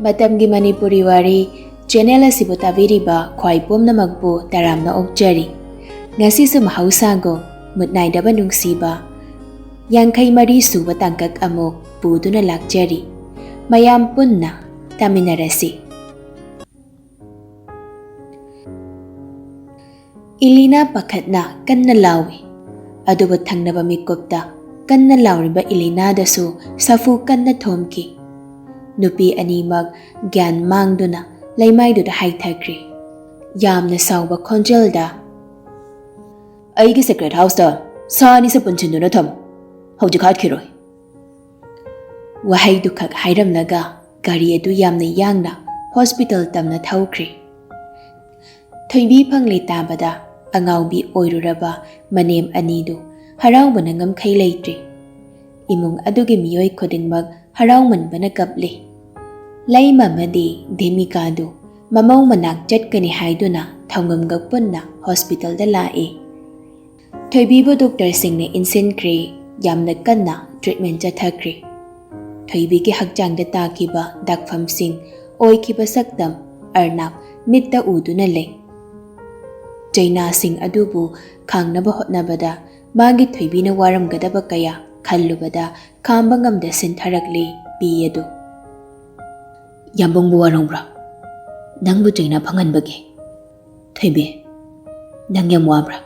Matamgi Manipuri Wari channel asibu tabiriba khwai pumnamakbu taramna okjari. Ngasisu mahausago Mutnaidaba Nungshiba Yankai mari suba tangkak amok puduna lakjari. Mayam punna taminarasi. Ilina pakatna kanna lawi. Aduba thangnaba mikopta kanna lawriba Ilina dasu safu kanna thomki. Nupi animag gyan mangduna laymaiduda haithakri. Yamna sauba khonjelda. Aigi secret house da saani sa punchinduna tham. Hojikhat khiroi. Wahai dukhak hairamnaga gari adu yamna yangna hospital tamna thawkri. Thoibi phangli tabada angaubi oiruraba manem anidu haraubana ngamkhai leitri. Imung adugi miyoi khodingmag haraumanbana kapli. Laima madi demikadu mamau manak chatkani haiduna thaungamgak punna hospital da lae. Thoibibu doctor singne insinkri yamna kanna treatment chathakri. Thoibi ki hakjang da takiba dakpham sing oikiba sakdam arnab mitta uduna le. Jaina sing adubu khangnaba hotnabada magi thoibi na waramgadaba kaya khallubada khamba ngamda sintharakli piyadu. Yambong buwarong bra. Nang bu Jaina phanganbagi. Thoibi, nang yam wabra.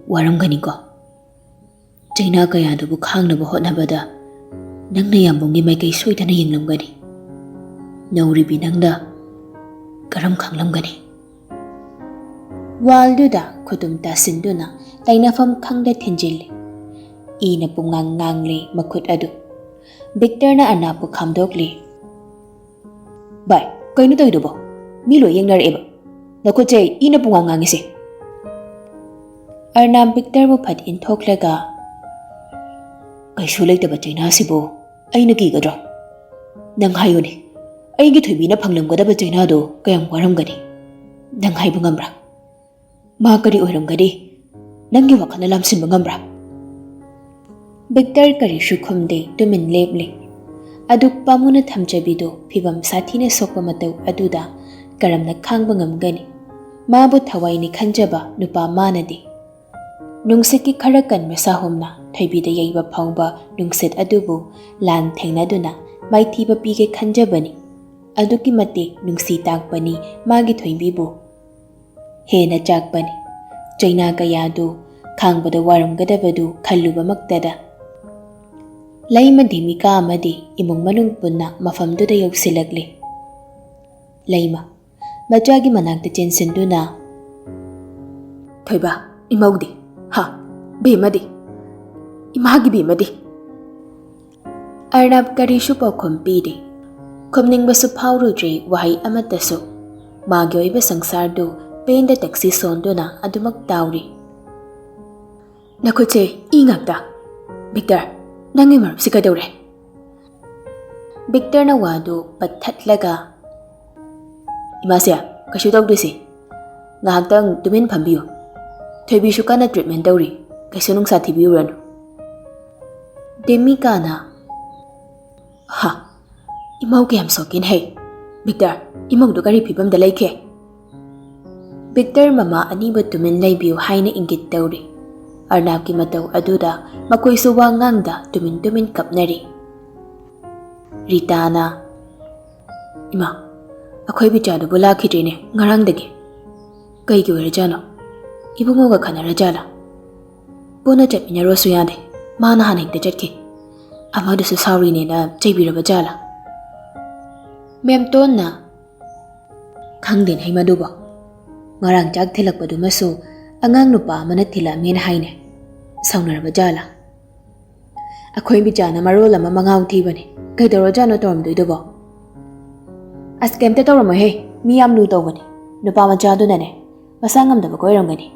Waram gani ko. Jaina kaya dubu khangnaba hotnabada nang na yambongi mai kai soidana yinglam gani. Nauribi nangda karam khanglam gani. Walduda khutum tasinduna tainafam khangda thinjilli. Ina pungang ngangli makhut adu. Victor na anapu khamdokli. Bai, kaino toy dubo? Milo yang nar eba. Nakuche ina pungang ngangisi. Arnam Victor mo phat in thoklaga. Kay sulay taba Jaina sibo. Ay nagigadro. Nang hayo ni. Ay githubi na phanglam gada ba Jaina do kayang waram gani. Nang hay bangambra. Makari oiram gadi. Nang giwa ka na lamsin bangambra. Victor kari shukhumde tumin leble. Aduk pamuna thamjabido phibam sathina sokpa matau aduda karamna khangba ngamgani. Mabu thawai ni khanjaba nupa manadi. Nungsiki kharakan masahomna thaibida yaiba phawba nungsit adubu lan thengnaduna maithiba pige khanjabani. Aduki mate nungsi takpani magi thoibibu. Hena chakpani. Jaina kayadu khangbada waramgadabadu khalluba maktada. Laima demika amadi imong manung punna mafamduda yausilagli. Laima, majagi managda jensinduna. Thoiba, imawdi. Ha, bemadi. Imagi bemadi. Arnab karishu pau kumpidi. Kumning basu paurudri wahai amatasu. Magyo iba sangsardu penda taxi sonduna adumak tauri. Nakuche, ingagda. Victor, nangi marap si kadawre. Victor na wado pathatlaga. Imasya, kasyu tawdisi. Ngahagtang tumin pambiyo. Thoibi shuka na treatment dawri. Kaysa nung sa tibiyo rano. Demika na. Ha, imaw kayam sokin hey. Victor, imaw do kari pipam dalay ke. Victor mama aniba tumin laybiyo hay na inggit dawri. Arnab ki mataw aduda makoy suwa ngangda tumin kapnari. Rita na. Ima, ako'y bidyado bula kitrine ngarangdagi. Kay giwara jano. Ibungo ka na rajala. Puna chat minya rosu yade. Manahan higda chatki. Amado sa sorry ni na jaybira bajala. Mem ton na. Kang din hay madubo. Ngarang jag tilak pa dumaso. Angang nupa manatila min haine. Saunar bajala. Ako'y bidyana marola mamangaw tibani. Kay daro jano torm duidobo. As kemte tawra mo hey. Miyam luto gani. Nupa majado na ne. Masangam da bagoy gani.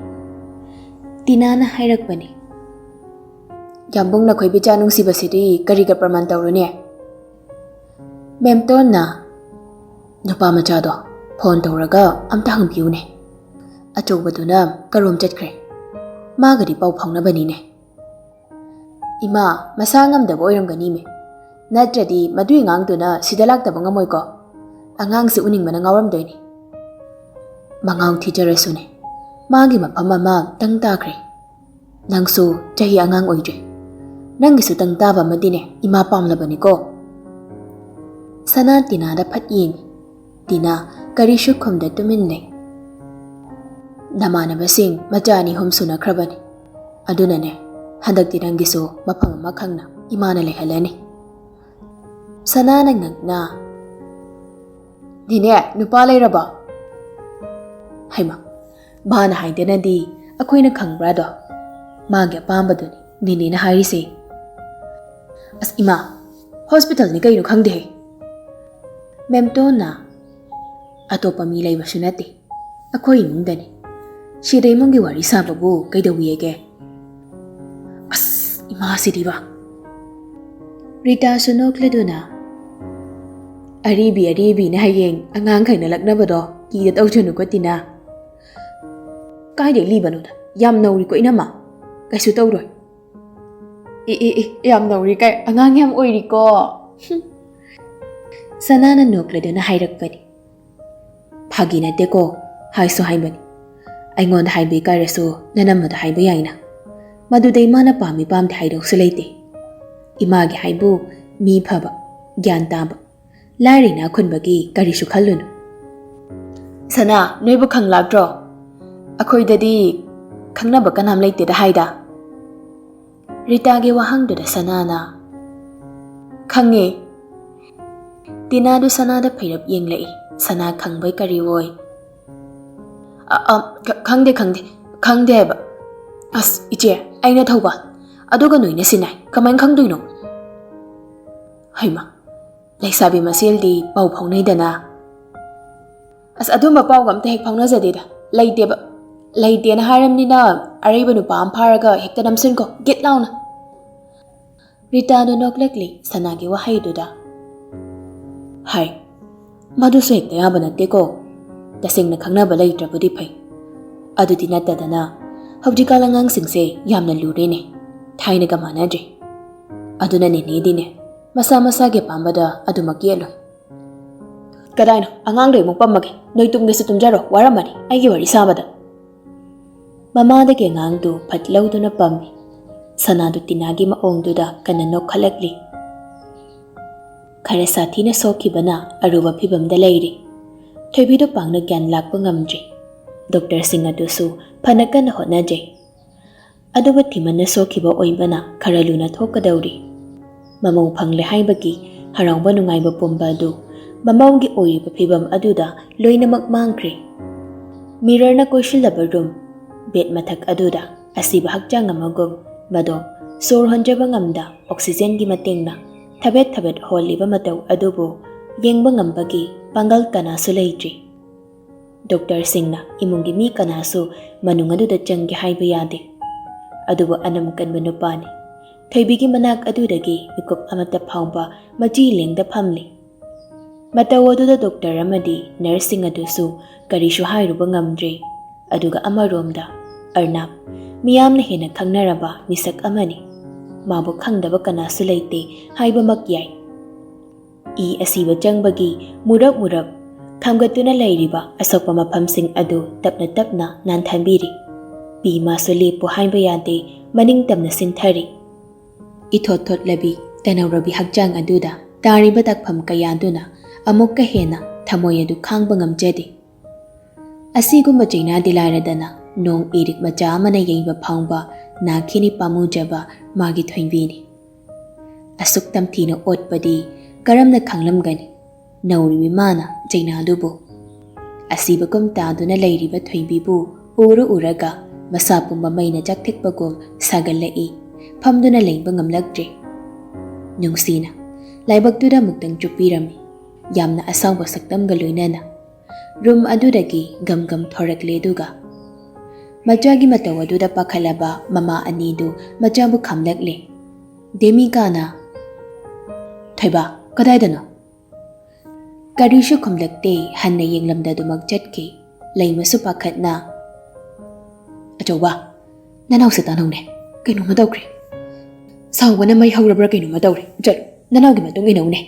Tinana hayrak bani. Yambong na ko'y bitya Nungshiba City kariga praman tawro niya. Memton na. Nupa majado. Phone tawraga amtahang biyo ne. Achoba na karom chatkre. Magadi pau phang na bani ne. Ima masangam da boy gani me. Natradi madui ngang na sidalak da bangamoy ko. ꯑꯉꯥꯡꯁꯤ ꯎꯅꯤꯡꯕꯅ ꯉꯥꯎꯔꯝꯗꯣꯏꯅꯤ. ꯃꯉꯥꯎ ꯊꯤꯖꯔꯁꯨꯅꯦ, ꯃꯥꯒꯤ ꯃꯐꯝ ꯑꯃ ꯇꯪ ꯇꯥꯈ꯭ꯔꯦ. ꯅꯪꯁꯨ ꯆꯍꯤ ꯑꯉꯥꯡ ꯑꯣꯏꯗ꯭ꯔꯤ. ꯅꯪꯒꯤꯁꯨ ꯇꯪ ꯇꯥꯕ ꯑꯃꯗꯤꯅꯦ ꯏꯃꯥ ꯄꯥꯝꯂꯕꯅꯤꯀꯣ. ꯁꯅꯥ ꯇꯤꯅꯥꯗ ꯐꯠ ꯌꯦꯡꯉꯤ. ꯇꯤꯅꯥ ꯀꯔꯤꯁꯨ ꯈꯨꯝꯗ ꯇꯨꯃꯤꯟ ꯂꯩ. ꯅꯃꯥꯟꯅꯕꯁꯤꯡ ꯃꯆꯥ 2-3 ꯁꯨꯅꯈ꯭ꯔꯕꯅꯤ. ꯑꯗꯨꯅꯅꯦ ꯍꯟꯗꯛꯇꯤ ꯅꯪꯒꯤꯁꯨ ꯃꯐꯝ ꯑꯃ ꯈꯪꯅ ꯏꯃꯥꯅ ꯂꯩꯍꯜꯂꯅꯤ. ꯁꯅꯥꯅ ꯉꯛꯅ, ꯅꯤꯅꯦ ꯅꯨꯄꯥ ꯂꯩꯔꯕ? ꯍꯩꯃ, ꯃꯥꯅ ꯍꯥꯏꯗꯅꯗꯤ ꯑꯩꯈꯣꯏꯅ ꯈꯪꯕ꯭ꯔꯥꯗꯣ? ꯃꯥꯒꯤ ꯑꯄꯥꯝꯕꯗꯨꯅꯤ ꯅꯤꯅꯦꯅ ꯍꯥꯏꯔꯤꯁꯦ. ꯑꯁ ꯏꯃꯥ, ꯍꯣꯁꯄꯤꯇꯥꯜꯅꯤ ꯀꯩꯅꯣ ꯈꯪꯗꯦꯍꯦ. ꯃꯦꯝꯇꯣꯟꯅ, ꯑꯇꯣꯞꯄ ꯃꯤ ꯂꯩꯕꯁꯨ ꯅꯠꯇꯦ, ꯑꯩꯈꯣꯏ ꯏꯃꯨꯡꯗꯅꯤ. ꯁꯤꯗ ꯏꯃꯨꯡꯒꯤ ꯋꯥꯔꯤ ꯁꯥꯕꯕꯨ ꯀꯩꯗꯧꯋꯦꯒꯦ? ꯑꯁ ꯏꯃꯥꯁꯤꯗꯤꯕ. ꯔꯤꯇꯥꯁꯨ ꯅꯣꯛꯂꯗꯨꯅ, ꯑꯔꯤꯕꯤꯅ ꯍꯌꯦꯡ ꯑꯉꯥꯡꯈꯩꯅ ꯂꯛꯅꯕꯗꯣ ꯀꯤꯗ ꯇꯧꯖꯅꯨꯀꯣ ꯇꯤꯅꯥ. ꯀꯥꯏꯗꯩ ꯂꯤꯕꯅꯣꯗ, ꯌꯥꯝ ꯅꯧꯔꯤꯀꯣ ꯏꯅꯝꯃ. ꯀꯩꯁꯨ ꯇꯧꯔꯣꯏ. ꯌꯥꯝ ꯅꯧꯔꯤ ꯀꯥꯏ, ꯑꯉꯥꯡ ꯌꯥꯝ ꯑꯣꯏꯔꯤꯀꯣ. ꯁꯅꯥꯅ ꯅꯣꯛꯂꯗꯨꯅ ꯍꯥꯏꯔꯛꯄꯅꯤ. ꯐꯥꯒꯤ ꯅꯠꯇꯦꯀꯣ, ꯍꯥꯏꯁꯨ ꯍꯥꯏꯕꯅꯤ. ꯑꯩꯉꯣꯟꯗ ꯍꯥꯏꯕ ꯏꯀꯥꯏꯔꯁꯨ ꯅꯅꯝꯃꯗ ꯍꯥꯏꯕ ꯌꯥꯏꯅ. ꯃꯗꯨꯗ ꯏꯃꯥꯅ ꯄꯥꯝꯃꯤ ꯄꯥꯝꯗꯦ ꯍꯥꯏꯗꯧꯁꯨ ꯂꯩꯇꯦ. ꯏꯃꯥꯒꯤ ꯍꯥꯏꯕꯨ ꯃꯤ ꯐꯕ, ꯒ꯭ꯌꯥꯟ ꯇꯥꯕ, ꯂꯥꯏꯔꯩꯅ ꯈꯨꯟꯕꯒꯤ ꯀꯔꯤꯁꯨ ꯈꯜꯂꯨꯅꯨ. ꯁꯅꯥ, ꯅꯣꯏꯕꯨ ꯈꯪꯂꯛꯇ꯭ꯔꯣ? ꯑꯩꯈꯣꯏꯗꯗꯤ ꯈꯪꯅꯕ ꯀꯅꯥꯝ ꯂꯩꯇꯦꯗ ꯍꯥꯏꯗ. ꯔꯤꯇꯥꯒꯤ ꯋꯥꯍꯪꯗꯨꯗ ꯁꯅꯥꯅ, ꯈꯪꯉꯦ. ꯇꯤꯅꯥꯗꯨ ꯁꯅꯥꯗ ꯐꯩꯔꯞ ꯌꯦꯡꯂꯛꯏ. ꯁꯅꯥ ꯈꯪꯕꯩ ꯀꯔꯤ ꯑꯣꯏ? ꯈꯪꯗꯦ ꯍꯥꯏꯕ. ꯑꯁ ꯏꯆꯦ, ꯑꯩꯅ ꯊꯧꯕꯥꯜ, ꯑꯗꯨꯒ ꯅꯣꯏꯅ ꯁꯤꯟꯅꯥꯏ, ꯀꯃꯥꯏꯅ ꯈꯪꯗꯣꯏꯅꯣ? ꯍꯩꯃ, ꯂꯩꯁꯥꯕꯤ ꯃꯁꯦꯜꯗꯤ ꯄꯥꯎ ꯐꯥꯎꯅꯩꯗꯅ. ꯑꯁ ꯑꯗꯨꯝꯕ ꯄꯥꯎꯒ ꯑꯝꯇ ꯍꯦꯛ ꯐꯥꯎꯅꯖꯗꯦꯗ. ꯂꯩꯇꯦꯕ. ꯂꯩꯇꯦꯅ ꯍꯥꯏꯔꯝꯅꯤꯅ ꯑꯔꯩꯕ ꯅꯨꯄꯥ ꯑꯃ ꯐꯥꯔꯒ ꯍꯦꯛꯇ ꯅꯝꯁꯤꯟꯈꯣ, ꯒꯤꯠ ꯂꯥꯎꯅ. ꯔꯤꯇꯥꯗꯨ ꯅꯣꯛꯂꯛꯂꯤ ꯁꯅꯥꯒꯤ ꯋꯥꯍꯩꯗꯨꯗ. ꯍꯥꯏ, ꯃꯗꯨꯁꯨ ꯍꯦꯛꯇ ꯌꯥꯕ ꯅꯠꯇꯦꯀꯣ. ꯇꯁꯦꯡꯅ ꯈꯪꯅꯕ ꯂꯩꯇ꯭ꯔꯕꯨꯗꯤ ꯐꯩ. ꯑꯗꯨꯗꯤ ꯅꯠꯇꯗꯅ ꯍꯧꯖꯤꯛꯀꯥꯟ ꯑꯉꯥꯡꯁꯤꯡꯁꯦ ꯌꯥꯝꯅ ꯂꯨꯔꯦꯅꯦ, ꯊꯥꯏꯅꯒ ꯃꯥꯟꯅꯗ꯭ꯔꯦ. ꯑꯗꯨꯅ ꯅꯦꯅꯦꯗꯤꯅꯦ ꯃꯁꯥ ꯃꯁꯥꯒꯤ ꯑꯄꯥꯝꯕꯗ ꯑꯗꯨꯃꯛ ꯌꯦꯠꯂꯣꯏ. ꯀꯗꯥꯏꯅꯣ, ꯑꯉꯥꯡꯗꯣ ꯑꯃꯨꯛ ꯄꯝꯃꯒꯦ. ꯅꯣꯏ ꯇꯨꯝꯒꯦꯁꯨ ꯇꯨꯝꯖꯔꯣ, ꯋꯥꯔꯝꯃꯅꯤ ꯑꯩꯒꯤ ꯋꯥꯔꯤ ꯁꯥꯕꯗ. ꯃꯃꯥꯗꯒꯤ ꯑꯉꯥꯡꯗꯨ ꯐꯠ ꯂꯧꯗꯨꯅ ꯄꯝꯃꯤ. ꯁꯅꯥꯗꯨ ꯇꯤꯅꯥꯒꯤ ꯃꯑꯣꯡꯗꯨꯗ ꯀꯟꯅ ꯅꯣꯛꯈꯠꯂꯛꯂꯤ. ꯈꯔ ꯁꯥꯊꯤꯅ ꯁꯣꯛꯈꯤꯕꯅ ꯑꯔꯨꯕ ꯐꯤꯕꯝꯗ ꯂꯩꯔꯤ. ꯊꯣꯏꯕꯤꯗꯨ ꯄꯥꯡꯅ ꯒ꯭ꯌꯥꯟ ꯂꯥꯛꯄ ꯉꯝꯗ꯭ꯔꯤ. ꯗꯣꯛꯇꯔꯁꯤꯡ ꯑꯗꯨꯁꯨ ꯐꯅ ꯀꯟꯅ ꯍꯣꯠꯅꯖꯩ. ꯑꯗꯨꯕꯨ ꯊꯤꯃꯟꯅ ꯁꯣꯛꯈꯤꯕ ꯑꯣꯏꯕꯅ ꯈꯔ ꯂꯨꯅ ꯊꯣꯛꯀꯗꯧꯔꯤ. ꯃꯃꯧ ꯐꯪꯂꯦ ꯍꯥꯏꯕꯒꯤ ꯍꯔꯥꯎꯕ ꯅꯨꯡꯉꯥꯏꯕ ꯄꯨꯝꯕ ꯑꯗꯨ ꯃꯃꯧꯒꯤ ꯑꯣꯏꯔꯤꯕ ꯐꯤꯕꯝ ꯑꯗꯨꯗ ꯂꯣꯏꯅꯃꯛ ꯃꯥꯡꯈ꯭ꯔꯦ. ꯃꯤꯔꯔꯅ ꯀꯣꯏꯁꯤꯜꯂꯕ ꯔꯨꯝ, ꯕꯦꯠ ꯃꯊꯛ ꯑꯗꯨꯗ ꯑꯁꯤꯕ ꯍꯛꯆꯥꯡ ꯑꯃꯒꯨꯝ ꯃꯗꯣ ꯁꯣꯔ ꯍꯣꯟꯖꯕ ꯉꯝꯗ ꯑꯣꯛꯁꯤꯖꯦꯟꯒꯤ ꯃꯇꯦꯡꯅ ꯊꯕꯦꯠ ꯍꯣꯜꯂꯤꯕ ꯃꯇꯧ ꯑꯗꯨꯕꯨ ꯌꯦꯡꯕ ꯉꯝꯕꯒꯤ ꯄꯥꯡꯒꯜ ꯀꯅꯥꯁꯨ ꯂꯩꯇ꯭ꯔꯤ. ꯗꯣꯛꯇꯔꯁꯤꯡꯅ ꯏꯃꯨꯡꯒꯤ ꯃꯤ ꯀꯅꯥꯁꯨ ꯃꯅꯨꯡ ꯑꯗꯨꯗ ꯆꯪꯒꯦ ꯍꯥꯏꯕ ꯌꯥꯗꯦ. ꯑꯗꯨꯕꯨ ꯑꯅꯝ ꯀꯟꯕ ꯅꯨꯄꯥꯅꯤ. ꯊꯣꯏꯕꯤꯒꯤ ꯃꯅꯥꯛ ꯑꯗꯨꯗꯒꯤ ꯃꯤꯀꯨꯞ ꯑꯃꯠꯇ ꯐꯥꯎꯕ ꯃꯆꯤ ꯂꯦꯡꯗ ꯐꯝꯂꯤ. ꯃꯇꯧ ꯑꯗꯨꯗ ꯗꯣꯛꯇꯔ ꯑꯃꯗꯤ ꯅꯔꯁꯁꯤꯡ ꯑꯗꯨꯁꯨ ꯀꯔꯤꯁꯨ ꯍꯥꯏꯔꯨꯕ ꯉꯝꯗ꯭ꯔꯤ. ꯑꯗꯨꯒ ꯑꯃꯔꯣꯝꯗ ꯑꯔꯅꯥꯞ, ꯃꯤꯌꯥꯝꯅ ꯍꯦꯟꯅ ꯈꯪꯅꯔꯕ ꯃꯤꯁꯛ ꯑꯃꯅꯤ. ꯃꯥꯕꯨ ꯈꯪꯗꯕ ꯀꯅꯥꯁꯨ ꯂꯩꯇꯦ ꯍꯥꯏꯕꯃꯛ ꯌꯥꯏ. ꯏ ꯑꯁꯤꯕ ꯆꯪꯕꯒꯤ ꯃꯨꯔꯞ ꯈꯥꯝꯒꯠꯇꯨꯅ ꯂꯩꯔꯤꯕ ꯑꯁꯣꯛꯄ ꯃꯐꯝꯁꯤꯡ ꯑꯗꯨ ꯇꯞꯅ ꯇꯞꯅ ꯅꯥꯟꯊꯕꯤꯔꯤ. ꯄꯤ ꯃꯥꯁꯨ ꯂꯦꯞꯄꯨ ꯍꯥꯏꯕ ꯌꯥꯗꯦ, ꯃꯅꯤꯡ ꯇꯝꯅ ꯁꯤꯟꯊꯔꯤ. ꯏꯊꯣꯠ ꯊꯣꯠꯂꯕꯤ ꯇꯅꯧꯔꯕꯤ ꯍꯛꯆꯥꯡ ꯑꯗꯨꯗ ꯇꯥꯔꯤꯕ ꯇꯛꯐꯝ ꯀꯌꯥꯗꯨꯅ ꯑꯃꯨꯛꯀ ꯍꯦꯟꯅ ꯊꯃꯣꯏ ꯑꯗꯨ ꯈꯥꯡꯕ ꯉꯝꯖꯗꯦ. ꯑꯁꯤꯒꯨꯝꯕ ꯆꯩꯅꯥꯗꯤ ꯂꯥꯏꯔꯗꯅ ꯅꯣꯡ ꯏꯔꯤꯛ ꯃꯆꯥ ꯑꯃꯅ ꯌꯩꯕ ꯐꯥꯎꯕ ꯅꯥꯈꯤꯅꯤ ꯄꯥꯝꯃꯨꯖꯕ ꯃꯥꯒꯤ ꯊꯣꯏꯕꯤꯅꯤ. ꯑꯁꯨꯛ ꯇꯝꯊꯤꯅ ꯑꯣꯠꯄꯗꯤ ꯀꯔꯝꯅ ꯈꯪꯂꯝꯒꯅꯤ ꯅꯧꯔꯤꯕꯤ ꯃꯥꯅ ꯆꯩꯅꯥꯗꯨꯕꯨ? ꯑꯁꯤꯕꯒꯨꯝ ꯇꯥꯗꯨꯅ ꯂꯩꯔꯤꯕ ꯊꯣꯏꯕꯤꯕꯨ ꯎꯔꯒ ꯃꯁꯥ ꯄꯨꯝꯕ ꯃꯩꯅ ꯆꯥꯛꯊꯤꯛꯄꯒꯨꯝ ꯁꯥꯒꯠꯂꯛꯏ. ꯐꯝꯗꯨꯅ ꯂꯩꯕ ꯉꯝꯂꯛꯇ꯭ꯔꯦ. ꯅꯨꯡꯁꯤꯅ ꯂꯥꯏꯕꯛꯇꯨꯗ ꯑꯃꯨꯛꯇꯪ ꯆꯨꯞꯄꯤꯔꯝꯃꯤ, ꯌꯥꯝꯅ ꯑꯁꯥꯎꯕ ꯁꯛꯇꯝꯒ ꯂꯣꯏꯅꯅ. ꯔꯨꯝ ꯑꯗꯨꯗꯒꯤ ꯒꯝ ꯊꯣꯔꯛꯂꯦ. ꯑꯗꯨꯒ ꯃꯆꯥꯒꯤ ꯃꯇꯧ ꯑꯗꯨꯗ ꯄꯥꯈꯠꯂꯕ ꯃꯃꯥ ꯑꯅꯤꯗꯨ ꯃꯆꯥꯕꯨ ꯈꯝꯂꯛꯂꯦ. ꯗꯦꯃꯤꯀꯥꯅ, ꯊꯣꯏꯕ ꯀꯗꯥꯏꯗꯅꯣ? ꯀꯔꯤꯁꯨ ꯈꯨꯝꯂꯛꯇꯦ. ꯍꯟꯅ ꯌꯦꯡꯂꯝꯗꯗꯨꯃꯛ ꯆꯠꯈꯤ. ꯂꯩꯃꯁꯨ ꯄꯥꯈꯠꯅ, ꯑꯆꯧꯕ, ꯅꯅꯥꯎꯁꯦ ꯇꯥꯅꯧꯅꯦ, ꯀꯩꯅꯣꯝꯃ ꯇꯧꯈ꯭ꯔꯦ. ꯁꯥꯎꯕꯅ ꯃꯩ ꯍꯧꯔꯕ꯭ꯔꯥ ꯀꯩꯅꯣꯝꯃ ꯇꯧꯔꯦ. ꯆꯠꯂꯨ, ꯅꯅꯥꯎꯒꯤ ꯃꯇꯨꯡ ꯏꯟꯅꯧꯅꯦ.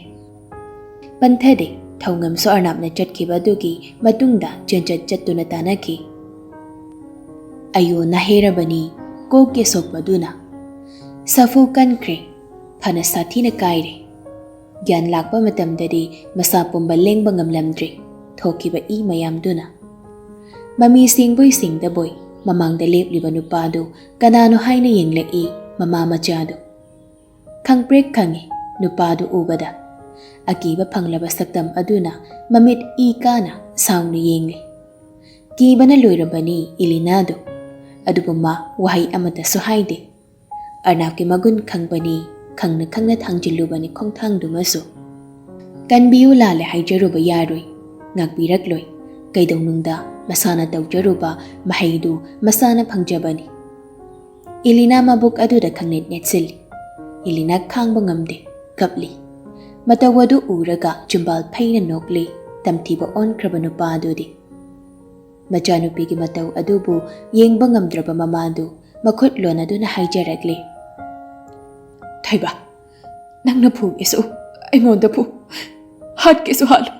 ꯄꯟꯊꯗꯦ. ꯊꯧꯉꯝꯁꯨ ꯑꯔꯅꯥꯞꯅ ꯆꯠꯈꯤꯕ ꯑꯗꯨꯒꯤ ꯃꯇꯨꯡꯗ ꯆꯦꯟꯆꯠ ꯆꯠꯇꯨꯅ ꯇꯥꯟꯅꯈꯤ꯫ ꯑꯌꯣꯟꯅ ꯍꯩꯔꯕꯅꯤ ꯀꯣꯛꯀꯤ ꯁꯣꯛꯄꯗꯨꯅ ꯁꯥꯐꯨ ꯀꯟꯈ꯭ꯔꯦ ꯐꯅ ꯁꯥꯊꯤꯅ ꯀꯥꯏꯔꯦ꯫ ꯒ꯭ꯌꯥꯟ ꯂꯥꯛꯄ ꯃꯇꯝꯗꯗꯤ ꯃꯁꯥ ꯄꯨꯝꯕ ꯂꯦꯡꯕ ꯉꯝꯂꯝꯗ꯭ꯔꯦ ꯊꯣꯛꯈꯤꯕ ꯏ ꯃꯌꯥꯝꯗꯨꯅ꯫ ꯃꯃꯤ ꯁꯤꯡꯕꯣꯏ ꯁꯤꯡꯗꯕꯣꯏ ꯃꯃꯥꯡꯗ ꯂꯦꯞꯂꯤꯕ ꯅꯨꯄꯥꯗꯨ ꯀꯅꯥꯅꯣ ꯍꯥꯏꯅ ꯌꯦꯡꯂꯛꯏ ꯃꯃꯥ ꯃꯆꯥꯗꯨ꯫ ꯈꯪꯄ꯭ꯔꯦꯛ ꯈꯪꯉꯤ ꯅꯨꯄꯥꯗꯨ ꯎꯕꯗ꯫ ꯑꯀꯤꯕ ꯐꯪꯂꯕ ꯁꯛꯇꯝ ꯑꯗꯨꯅ ꯃꯃꯤꯠ ꯏ ꯀꯥꯅ ꯁꯥꯎꯅ ꯌꯦꯡꯂꯤ꯫ ꯀꯤꯕꯅ ꯂꯣꯏꯔꯕꯅꯤ ꯏꯂꯤꯅꯥꯗꯨ꯫ ꯑꯗꯨꯕꯨ ꯃꯥ ꯋꯥꯍꯩ ꯑꯃꯠꯇꯁꯨ ꯍꯥꯏꯗꯦ꯫ ꯑꯔꯅꯥꯞꯀꯤ ꯃꯒꯨꯟ ꯈꯪꯕꯅꯤ ꯈꯪꯅ ꯈꯪꯅ ꯊꯥꯡꯖꯤꯜꯂꯨꯕꯅꯤ ꯈꯣꯡꯊꯥꯡꯗꯨꯃꯁꯨ꯫ ꯀꯟꯕꯤꯌꯨ ꯂꯥꯜꯂꯦ ꯍꯥꯏꯖꯔꯨꯕ ꯌꯥꯔꯣꯏ ꯉꯥꯛꯄꯤꯔꯛꯂꯣꯏ ꯀꯩꯗꯧꯅꯨꯡꯗ ꯃꯁꯥꯅ ꯇꯧꯖꯔꯨꯕ ꯃꯍꯩꯗꯨ ꯃꯁꯥꯅ ꯐꯪꯖꯕꯅꯤ꯫ ꯏꯂꯤꯅꯥ ꯃꯕꯨꯛ ꯑꯗꯨꯗ ꯈꯪꯅꯦꯠ ꯅꯦꯠꯁꯤꯜꯂꯤ꯫ ꯏꯂꯤꯅꯥ ꯈꯥꯡꯕ ꯉꯝꯗꯦ ꯀꯞꯂꯤ꯫ ꯃꯇꯧ ꯑꯗꯨ ꯎꯔꯒ ꯆꯨꯝꯕꯥꯜ ꯐꯩꯅ ꯅꯣꯛꯂꯤ ꯇꯝꯊꯤꯕ ꯑꯣꯟꯈ꯭ꯔꯕ ꯅꯨꯄꯥꯗꯨꯗꯤ꯫ ꯃꯆꯥꯅꯨꯄꯤꯒꯤ ꯃꯇꯧ ꯑꯗꯨꯕꯨ ꯌꯦꯡꯕ ꯉꯝꯗ꯭ꯔꯕ ꯃꯃꯥꯗꯨ ꯃꯈꯨꯠ ꯂꯣꯟꯅꯗꯨꯅ ꯍꯥꯏꯖꯔꯛꯂꯤ꯫ ꯊꯣꯏꯕ ꯅꯪꯅ ꯐꯨꯒꯦꯁꯨ ꯑꯩꯉꯣꯟꯗ ꯐꯨ ꯍꯥꯠꯀꯦꯁꯨ ꯍꯥꯠꯂꯨ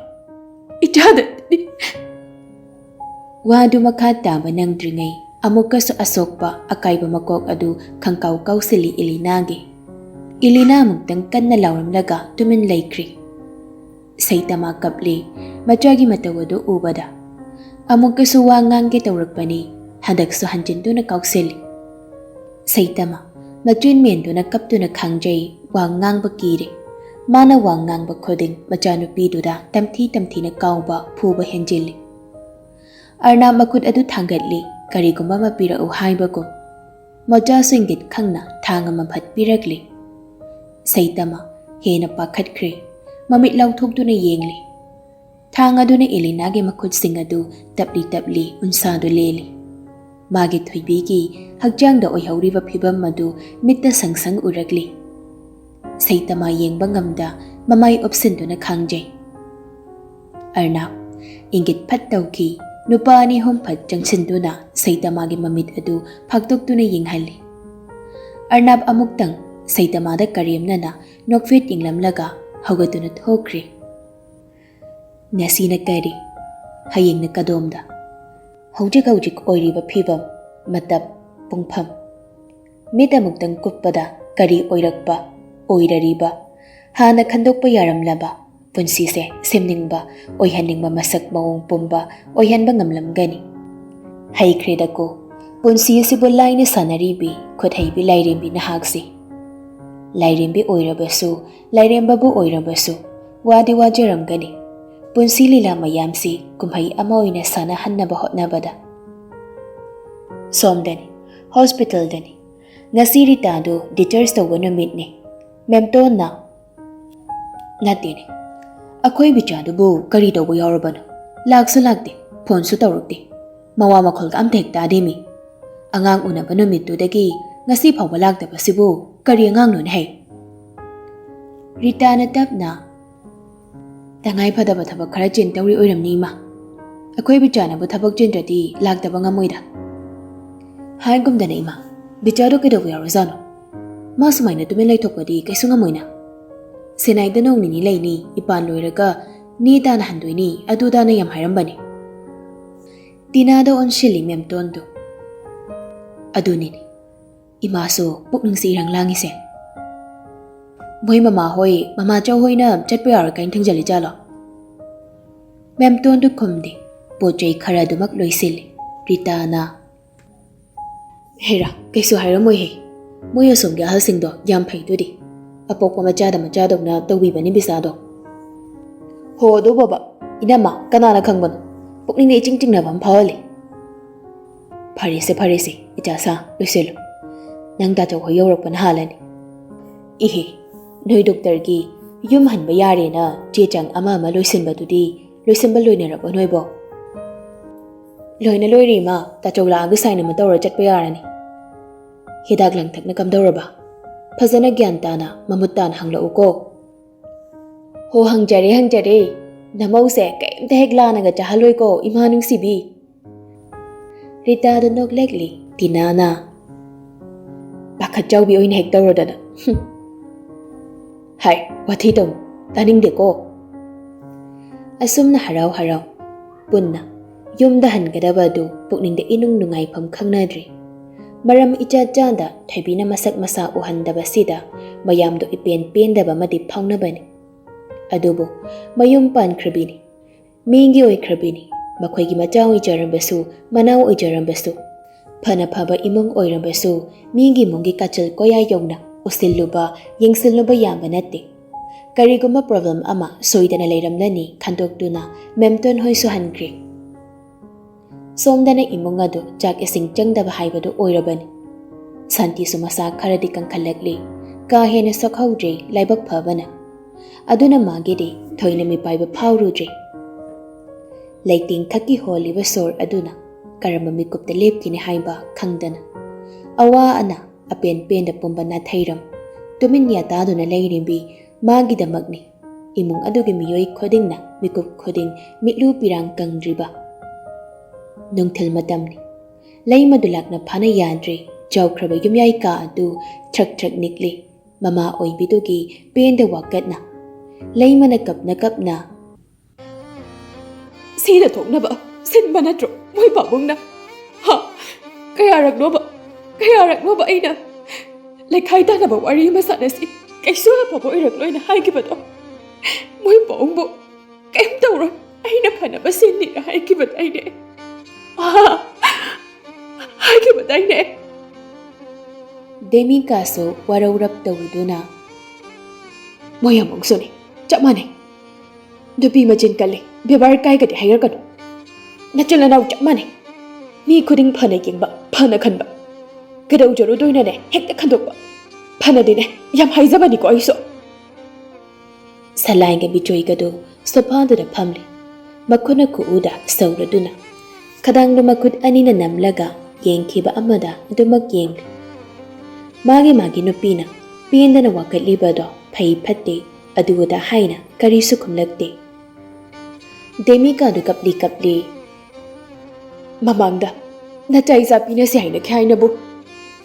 ꯏꯆꯥꯗꯗꯤ꯫ ꯋꯥꯗꯨ ꯃꯈꯥ ꯇꯥꯕ ꯅꯪꯗ꯭ꯔꯤꯉꯩ ꯑꯃꯨꯛꯀꯁꯨ ꯑꯁꯣꯛꯄ ꯑꯀꯥꯏꯕ ꯃꯀꯣꯛ ꯑꯗꯨ ꯈꯪꯀꯥꯎ ꯀꯥꯎꯁꯤꯜꯂꯤ ꯏꯂꯤꯅꯥꯒꯤ꯫ ꯏꯂꯤꯅꯥ ꯑꯃꯨꯛꯇꯪ ꯀꯟꯅ ꯂꯥꯎꯔꯝꯂꯒ ꯇꯨꯃꯤꯟ ꯂꯩꯈ꯭ꯔꯤ꯫ ꯁꯩꯇꯃꯥ ꯀꯞꯂꯤ ꯃꯆꯥꯒꯤ ꯃꯇꯧ ꯑꯗꯨ ꯎꯕꯗ꯫ ꯑꯃꯨꯛꯀꯁꯨ ꯋꯥ ꯉꯥꯡꯒꯦ ꯇꯧꯔꯛꯄꯅꯤ ꯍꯟꯗꯛꯁꯨ ꯍꯟꯖꯤꯟꯗꯨꯅ ꯀꯥꯎꯁꯤꯜꯂꯤ꯫ ꯁꯩꯇꯃꯥ ꯃꯆꯤꯟ ꯃꯦꯟꯗꯨꯅ ꯀꯞꯇꯨꯅ ꯈꯥꯡꯖꯩ ꯋꯥ ꯉꯥꯡꯕ ꯀꯤꯔꯦ꯫ ꯃꯥꯅ ꯋꯥ ꯉꯥꯡꯕ ꯈꯨꯗꯤꯡ ꯃꯆꯥꯅꯨꯄꯤꯗꯨꯗ ꯇꯝꯊꯤ ꯇꯝꯊꯤꯅ ꯀꯥꯎꯕ ꯐꯨꯕ ꯍꯦꯟꯖꯤꯜꯂꯤ꯫ ꯑꯔꯅꯥꯞ ꯃꯈꯨꯠ ꯑꯗꯨ ꯊꯥꯡꯒꯠꯂꯤ ꯀꯔꯤꯒꯨꯝꯕ ꯑꯃ ꯄꯤꯔꯛꯎ ꯍꯥꯏꯕꯒꯨꯝ꯫ ꯃꯆꯥꯁꯨ ꯏꯪꯒꯤꯠ ꯈꯪꯅ ꯊꯥꯡ ꯑꯃ ꯐꯠ ꯄꯤꯔꯛꯂꯤ꯫ ꯁꯩꯇꯃꯥ ꯍꯦꯟꯅ ꯄꯥꯈꯠꯈ꯭ꯔꯦ ꯃꯃꯤꯠ ꯂꯥꯎꯊꯣꯛꯇꯨꯅ ꯌꯦꯡꯂꯤ꯫ ꯊꯥꯡ ꯑꯗꯨꯅ ꯏꯂꯤꯅꯥꯒꯤ ꯃꯈꯨꯠꯁꯤꯡ ꯑꯗꯨ ꯇꯞꯂꯤ ꯇꯞꯂꯤ ꯎꯟꯁꯥꯗꯨ ꯂꯦꯜꯂꯤ꯫ ꯃꯥꯒꯤ ꯊꯣꯏꯕꯤꯒꯤ ꯍꯛꯆꯥꯡꯗ ꯑꯣꯏꯍꯧꯔꯤꯕ ꯐꯤꯕꯝ ꯑꯗꯨ ꯃꯤꯠꯇ ꯁꯪꯁꯪ ꯎꯔꯛꯂꯤ꯫ ꯁꯩꯇꯃꯥ ꯌꯦꯡꯕ ꯉꯝꯗ ꯃꯃꯥꯏ ꯑꯣꯞꯁꯤꯟꯗꯨꯅ ꯈꯥꯡꯖꯩ꯫ ꯑꯔꯅꯥꯞ ꯏꯪꯒꯤꯠ ꯐꯠ ꯇꯧꯈꯤ ꯅꯨꯄꯥ ꯑꯅꯤ ꯑꯍꯨꯝ ꯐꯠ ꯆꯪꯁꯤꯟꯗꯨꯅ ꯁꯩꯇꯃꯥꯒꯤ ꯃꯃꯤꯠ ꯑꯗꯨ ꯐꯥꯛꯇꯣꯛꯇꯨꯅ ꯌꯦꯡꯍꯜꯂꯤ꯫ ꯑꯔꯅꯥꯞ ꯑꯃꯨꯛꯇꯪ ꯁꯩꯇꯃꯥꯗ ꯀꯔꯦꯝꯅꯅ ꯅꯣꯛꯐꯦꯠ ꯌꯦꯡꯂꯝꯂꯒ ꯍꯧꯒꯠꯇꯨꯅ ꯊꯣꯛꯈ꯭ꯔꯤ꯫ ꯉꯁꯤꯅ ꯀꯔꯤ ꯍꯌꯦꯡꯅ ꯀꯗꯣꯝꯗ ꯍꯧꯖꯤꯛ ꯍꯧꯖꯤꯛ ꯑꯣꯏꯔꯤꯕ ꯐꯤꯕꯝ ꯃꯇꯝ ꯄꯨꯡꯐꯝ ꯃꯤꯠ ꯑꯃꯨꯛꯇꯪ ꯀꯨꯞꯄꯗ ꯀꯔꯤ ꯑꯣꯏꯔꯛꯄ ꯑꯣꯏꯔꯔꯤꯕ ꯍꯥꯟꯅ ꯈꯟꯗꯣꯛꯄ ꯌꯥꯔꯝꯂꯕ ꯄꯨꯟꯁꯤꯁꯦ ꯁꯦꯝꯅꯤꯡꯕ ꯑꯣꯏꯍꯟꯅꯤꯡꯕ ꯃꯁꯛ ꯃꯑꯣꯡ ꯄꯨꯝꯕ ꯑꯣꯏꯍꯟꯕ ꯉꯝꯂꯝꯒꯅꯤ꯫ ꯍꯩꯈ꯭ꯔꯦꯗꯀꯣ ꯄꯨꯟꯁꯤ ꯑꯁꯤꯕꯨ ꯂꯥꯏꯅ ꯁꯥꯟꯅꯔꯤꯕꯤ ꯈꯨꯠꯍꯩꯕꯤ ꯂꯥꯏꯔꯦꯝꯕꯤ ꯅꯍꯥꯛꯁꯤ꯫ ꯂꯥꯏꯔꯦꯝꯕꯤ ꯑꯣꯏꯔꯕꯁꯨ ꯂꯥꯏꯔꯦꯝꯕꯕꯨ ꯑꯣꯏꯔꯕꯁꯨ ꯋꯥꯗꯤ ꯋꯥꯖꯔꯝꯒꯅꯤ ꯄꯨꯟꯁꯤ ꯂꯤꯂꯥ ꯃꯌꯥꯝꯁꯤ ꯀꯨꯝꯍꯩ ꯑꯃ ꯑꯣꯏꯅ ꯁꯥꯟꯅꯍꯟꯅꯕ ꯍꯣꯠꯅꯕꯗ꯫ ꯁꯣꯝꯗꯅꯤ ꯍꯣꯁꯄꯤꯇꯥꯜꯗꯅꯤ ꯉꯁꯤ ꯔꯤꯇꯥꯗꯨ ꯗꯤꯆꯥꯔꯖ ꯇꯧꯕ ꯅꯨꯃꯤꯠꯅꯤ꯫ ꯃꯦꯝꯇꯣꯟꯅ ꯅꯠꯇꯦꯅꯦ ꯑꯩꯈꯣꯏ ꯕꯤꯆꯥꯗꯨꯕꯨ ꯀꯔꯤ ꯇꯧꯕ ꯌꯥꯎꯔꯕꯅꯣ ꯂꯥꯛꯁꯨ ꯂꯥꯛꯇꯦ ꯐꯣꯟꯁꯨ ꯇꯧꯔꯛꯇꯦ ꯃꯋꯥ ꯃꯈꯣꯜꯒ ꯑꯝꯇ ꯍꯦꯛ ꯇꯥꯗꯦꯃꯤ꯫ ꯑꯉꯥꯡ ꯎꯅꯕ ꯅꯨꯃꯤꯠꯇꯨꯗꯒꯤ ꯉꯁꯤ ꯐꯥꯎꯕ ꯂꯥꯛꯇꯕꯁꯤꯕꯨ ꯀꯔꯤ ꯑꯉꯥꯡꯅꯣꯅꯦ ꯍꯩ꯫ ꯔꯤꯇꯥꯅ ꯇꯞꯅ ꯇꯉꯥꯏ ꯐꯗꯕ ꯊꯕꯛ ꯈꯔ ꯆꯤꯟꯇꯧꯔꯤ ꯑꯣꯏꯔꯝꯅꯤ ꯏꯃꯥ ꯑꯩꯈꯣꯏ ꯕꯤꯆꯥꯅꯕꯨ ꯊꯕꯛ ꯆꯤꯟꯗ꯭ꯔꯗꯤ ꯂꯥꯛꯇꯕ ꯉꯝꯃꯣꯏꯗ꯫ ꯍꯥꯏꯒꯨꯝꯗꯅ ꯏꯃꯥ ꯕꯤꯆꯥꯗꯣ ꯀꯩꯗꯧꯕ ꯌꯥꯎꯔꯖꯥꯠꯅꯣ ꯃꯥ ꯁꯨꯃꯥꯏꯅ ꯇꯨꯃꯤꯟ ꯂꯩꯊꯣꯛꯄꯗꯤ ꯀꯩꯁꯨ ꯉꯝꯃꯣꯏꯅ꯫ ꯁꯦꯅꯥꯏꯗ ꯅꯣꯡ ꯅꯤꯅꯤ ꯂꯩꯅꯤ ꯏꯄꯥꯟ ꯂꯣꯏꯔꯒ ꯅꯤ ꯇꯥꯅ ꯍꯟꯗꯣꯏꯅꯤ ꯑꯗꯨꯗꯥꯅ ꯌꯥꯝ ꯍꯥꯏꯔꯝꯕꯅꯤ꯫ ꯇꯤꯅꯥꯗ ꯑꯣꯟꯁꯤꯜꯂꯤ ꯃꯦꯝꯇꯣꯟꯗꯨ꯫ ꯑꯗꯨꯅꯤꯅꯦ ꯏꯃꯥꯁꯨ ꯄꯨꯛꯅꯤꯡꯁꯤ ꯏꯔꯥꯡ ꯂꯥꯡꯉꯤꯁꯦ꯫ ꯃꯣꯏ ꯃꯃꯥꯍꯣꯏ ꯃꯃꯥꯆꯧ ꯍꯣꯏꯅ ꯆꯠꯄ ꯌꯥꯔꯣꯏ ꯀꯥꯏꯅ ꯊꯤꯡꯖꯤꯜꯂꯤ ꯖꯥꯠꯂꯣ꯫ ꯃꯦꯝꯇꯣꯟꯗꯨ ꯈꯨꯝꯗꯦ ꯄꯣꯠ ꯆꯩ ꯈꯔꯗꯨꯃꯛ ꯂꯣꯏꯁꯤꯜꯂꯤ꯫ ꯔꯤꯇꯥꯅ ꯍꯦꯔꯥ ꯀꯩꯁꯨ ꯍꯥꯏꯔꯝꯃꯣꯏꯍꯦ ꯃꯣꯏ ꯑꯁꯣꯝꯒꯤ ꯑꯍꯜꯁꯤꯡꯗꯣ ꯌꯥꯝ ꯐꯩꯗꯨꯗꯤ ꯑꯄꯣꯛꯄ ꯃꯆꯥꯗ ꯃꯆꯥꯗꯧꯅ ꯇꯧꯕꯤꯕꯅꯤ ꯕꯤꯆꯥꯗꯣ꯫ ꯍꯣ ꯑꯗꯨꯕꯣꯕ ꯏꯅꯝꯃ ꯀꯅꯥꯅ ꯈꯪꯕꯅꯣ ꯄꯨꯛꯅꯤꯡꯗ ꯏꯆꯤꯡ ꯆꯤꯡꯅꯕ ꯑꯃ ꯐꯥꯎꯍꯜꯂꯤ꯫ ꯐꯔꯦꯁꯦ ꯐꯔꯦꯁꯦ ꯏꯆꯥꯁꯥ ꯂꯣꯏꯁꯤꯜꯂꯨ ꯅꯪ ꯇꯥꯆꯧ ꯍꯣꯏ ꯌꯧꯔꯛꯄꯅ ꯍꯥꯜꯂꯅꯤ꯫ ꯏꯍꯦ ꯅꯣꯏ ꯗꯣꯛꯇꯔꯒꯤ ꯌꯨꯝ ꯍꯟꯕ ꯌꯥꯔꯦꯅ ꯆꯦ ꯆꯥꯡ ꯑꯃ ꯑꯃ ꯂꯣꯏꯁꯤꯟꯕꯗꯨꯗꯤ ꯂꯣꯏꯁꯤꯟꯕ ꯂꯣꯏꯅꯔꯕꯣ ꯅꯣꯏꯕꯣ꯫ ꯂꯣꯏꯅ ꯂꯣꯏꯔꯦ ꯏꯃꯥ ꯇꯥꯆꯧ ꯂꯥꯛꯑꯒ ꯁꯥꯏꯟ ꯑꯃ ꯇꯧꯔ ꯆꯠꯄ ꯌꯥꯔꯅꯤ꯫ ꯍꯤꯗꯥꯛ ꯂꯥꯡꯊꯛꯅ ꯀꯝꯗꯧꯔꯕ ꯐꯖꯅ ꯒ꯭ꯌꯥꯟ ꯇꯥꯅ ꯃꯃꯨꯠ ꯇꯥꯅ ꯍꯪꯂꯛꯎꯀꯣ꯫ ꯍꯣ ꯍꯪꯖꯔꯦ ꯍꯪꯖꯔꯦ ꯅꯃꯧꯁꯦ ꯀꯩꯝꯇ ꯍꯦꯛ ꯂꯥꯟꯅꯒ ꯆꯥꯍꯜꯂꯣꯏꯀꯣ ꯏꯃꯥ ꯅꯨꯡꯁꯤꯕꯤ꯫ ꯔꯤꯇꯥꯗ ꯅꯣꯛꯂꯛꯂꯤ ꯇꯤꯅꯥꯅ ꯄꯥꯈꯠꯆꯥꯎꯕꯤ ꯑꯣꯏꯅ ꯍꯦꯛ ꯇꯧꯔꯗꯅ ꯍꯥꯏ ꯋꯥꯊꯤ ꯇꯧꯅꯨ ꯇꯥꯅꯤꯡꯗꯦꯀꯣ꯫ Asumna harau punna yumda hanggadaba adu pukningda inung nungaifam khangnadri. Maram icha-chada thaibina masak masa uhandaba sida mayamdo ipen-pendaba madi phaungnabani. Adubu mayum pankrabini mingi oikrabini makhoigi macha oijarambasu manau oijarambasu phana phaba imung oirambasu mingi mungi kachal koya yongna usilluba yengsilluba yamba natte. Kariguma problem ama soidana leiramnani khandoktuna memton hoisu hankri. Somdana imung adu jak ising changdaba haibadu oirabani. Santi sumasa kharadi kangkhalakli ka hena sakhaudre laibak phabana. Aduna magidi thoilami paiba phaurudre. Laiting khaki holiba sor aduna karamba mikupta lepkini haiba khangdana. Awa ana apen penda pumba na thairam tumin yataduna leirimbi magidamakni imung adugi miyoi khodingna mikup khoding mitlu pirang kangdriba. Nungthil matamni lay madulakna phana yadre jawkraba yumyai ka adu thrak nikli mama oibidugi penda wakatna lay mana kapna Sida thoknaba sinba natro moi pabungna ha kayaraknoba aina lekhai tanaba wari masanasi kaisuna pabo irakloina haikibado moi pabungbo kaim tawra aina phanaba sinni haikibad aine haikibad aine. Demi kaso waraurap tawuduna Moyamong suni chapmane dupi majin kale bebar kai gadi hayar kadu nachala nau chapmane mi khuding phana yengba phana khanba gadau jaro doina ne hekta khandokba phana dine yam haizabani ko aiso. Salainga bichoi gado sophadura phamli makhuna kuuda sauraduna khadanglu makhut anina namlaga yengkhiba amada dumak yengli magi nupina pendana wakatlibado phai phatte aduda haina karisu khumlakte. Demi ka du kapli mamangda nachai zapina si haina khaina bu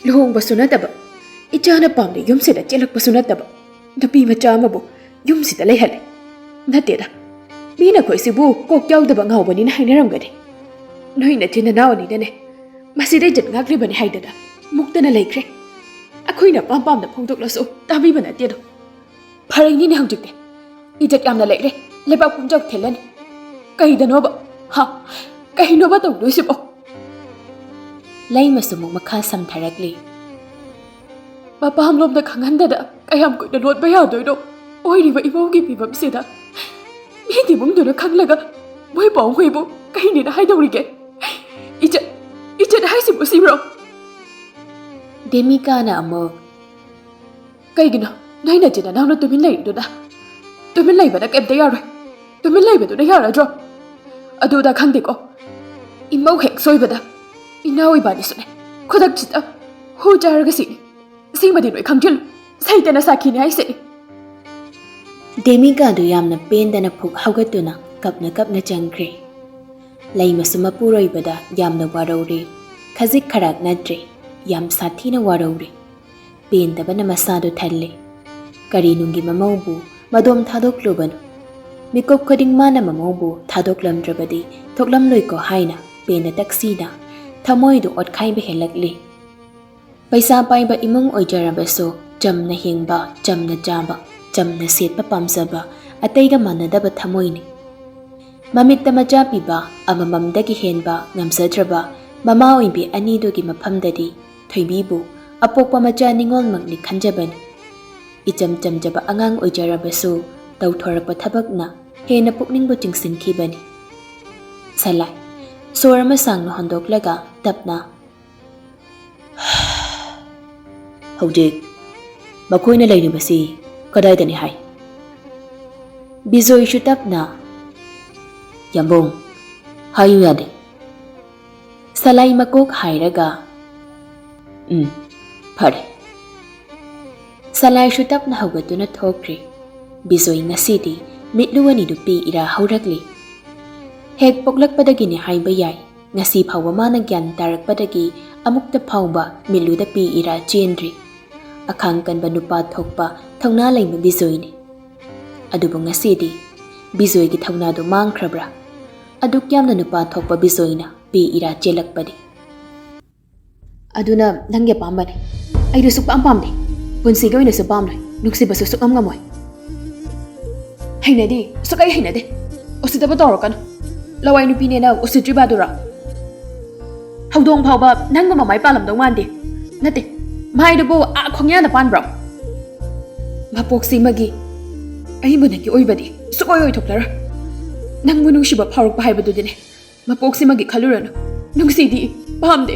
luhong basunataba ichana pamde yumsida chelak basunataba dupi macha amabu yumsida leihale nateda mina khoisibu kok yaudaba ngawbani na hainaramgani noina tina nawani dane masida jet ngakribani haidada muktana leikre akhoina pam da phongdoklasu tabiba natedo pharingni ne hawjikte ijat yamna leire leba kumjak thelani kaidanoba ha kainoba tawdoisibo. lay masumuk makha samtharakli papa hamlomda khanghandada kayam koida lotba yadoido oiriba ibawgi pibamsida midi mungduna khanglaga moi paw hoibo kainina haidawrige ijat haisibu sibro. Demi kana amo kaigino naina jina nawna tumin leiduna tumin leibada kemta yaroi tumin leibaduna yaradro aduda khangdeko imau hek soibada inawi bani sune khodak chita hu jarga singmadi noi khangtil saitana sakhini haise. Demi ka du yamna pendana phuk haugatuna kapna changkre lay masuma puroibada yamna warauri khajik kharak nadre yam sathina warauri pendabana masadu thalle kari nungi mamaubu madom thadokluban mikop khoding mana mamaubu thadoklamdrabadi thoklamloi ko haina penda taksida thamoi du otkhai be helakli paisa paiba imung oijarabaso jamna hingba jamna jaba jamna setpa pamsaba ataiga manadaba thamoini mamitta macha piba amamamdagi henba ngamsadraba mama oibi anidogi maphamdadi thoibibu apokpa macha ningol magni khanjabani icham chamjaba angang oijarabasu tawthorakpa thabakna hena pukningbu chingsinkhibani. Salai sorama sangna hondoklaga tapna hojik makoina leiribasi kadaidani hai. Bizoi shu tapna yambong hayu yade. Salai makok hairaga phare. Salai shu tapna haugatuna thokri bizoi ngasidi mitluwani dupi ira haurakli hek poklakpadagini haiba yai ngasi phawa mana gyan tarakpadagi amukta phawba miluda pi ira chendri akhang kanba nupa thokpa thongna laiba bizoini adubu ngasidi ꯕꯤꯖꯣꯏꯒꯤ ꯊꯧꯅꯥꯗꯨ ꯃꯥꯡꯈ꯭ꯔꯕ꯭ꯔꯥ? ꯑꯗꯨꯛ ꯌꯥꯝꯅ ꯅꯨꯄꯥ ꯊꯣꯛꯄ ꯕꯤꯖꯣꯏꯅ ꯄꯤ era ꯆꯦꯜꯂꯛꯄꯗꯤ? ꯑꯗꯨꯅ ꯅꯪꯒꯤ ꯑꯄꯥꯝꯕꯅꯤ. ꯑꯩꯗꯨ ꯁꯨꯛꯄꯥꯝ ꯄꯥꯝꯗꯦ. ꯄꯨꯟꯁꯤꯒꯤ ꯑꯣꯏꯅꯁꯨ ꯄꯥꯝꯂꯣꯏ. ꯅꯨꯡꯁꯤꯕꯁꯨ ꯁꯨꯛꯉꯝ ꯉꯝꯃꯣꯏ. ꯍꯩꯅꯗꯦ. ꯁꯨꯛꯍꯩ ꯍꯩꯅꯗꯦ. ꯎꯁꯤꯠꯇꯕ ꯇꯧꯔꯛꯀꯅꯨ. ꯂꯋꯥꯏ ꯅꯨꯄꯤꯅꯦꯅ ꯎꯁꯤꯠꯇ꯭ꯔꯤꯕꯗꯨꯔꯥ? ꯍꯧꯗꯣꯡ ꯐꯥꯎꯕ ꯅꯪꯒꯨꯝꯕ ꯃꯥꯏ ꯄꯥꯜꯂꯝꯗꯧ ꯃꯥꯟꯗꯦ. ꯅꯠꯇꯦ, ꯃꯥꯏꯗꯨꯕꯨ ꯈꯣꯡꯌꯥꯅ ꯄꯥꯟꯕ꯭ꯔꯣ? ꯃꯄꯣꯛꯁꯤꯃꯒꯤ ꯑꯩꯕꯨ ꯅꯪꯒꯤ ꯑꯣꯏꯕꯗꯤ ꯁꯨꯛꯑꯣꯏ ꯑꯣꯏꯊꯣꯛꯂꯔꯣꯏ. ꯅꯪꯕꯨ ꯅꯨꯡꯁꯤꯕ ꯐꯥꯎꯔꯛꯄ ꯍꯥꯏꯕꯗꯨꯗꯤꯅꯦ ꯃꯄꯣꯛꯁꯤꯃꯒꯤ ꯈꯜꯂꯨꯔꯅꯨ. ꯅꯨꯡꯁꯤꯗꯤ, ꯄꯥꯝꯗꯦ.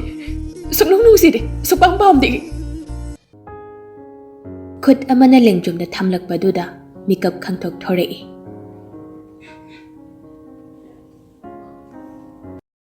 ꯁꯨꯛꯅꯨꯡ ꯅꯨꯡꯁꯤꯗꯦ. ꯁꯨꯛꯄꯥꯝ ꯄꯥꯝꯗꯦ. ꯈꯨꯠ ꯑꯃꯅ ꯂꯦꯡꯖꯨꯝꯗ ꯊꯝꯂꯛꯄꯗꯨꯗ ꯃꯤꯀꯞ ꯈꯪꯊꯣꯛ ꯊꯣꯔꯛꯏ.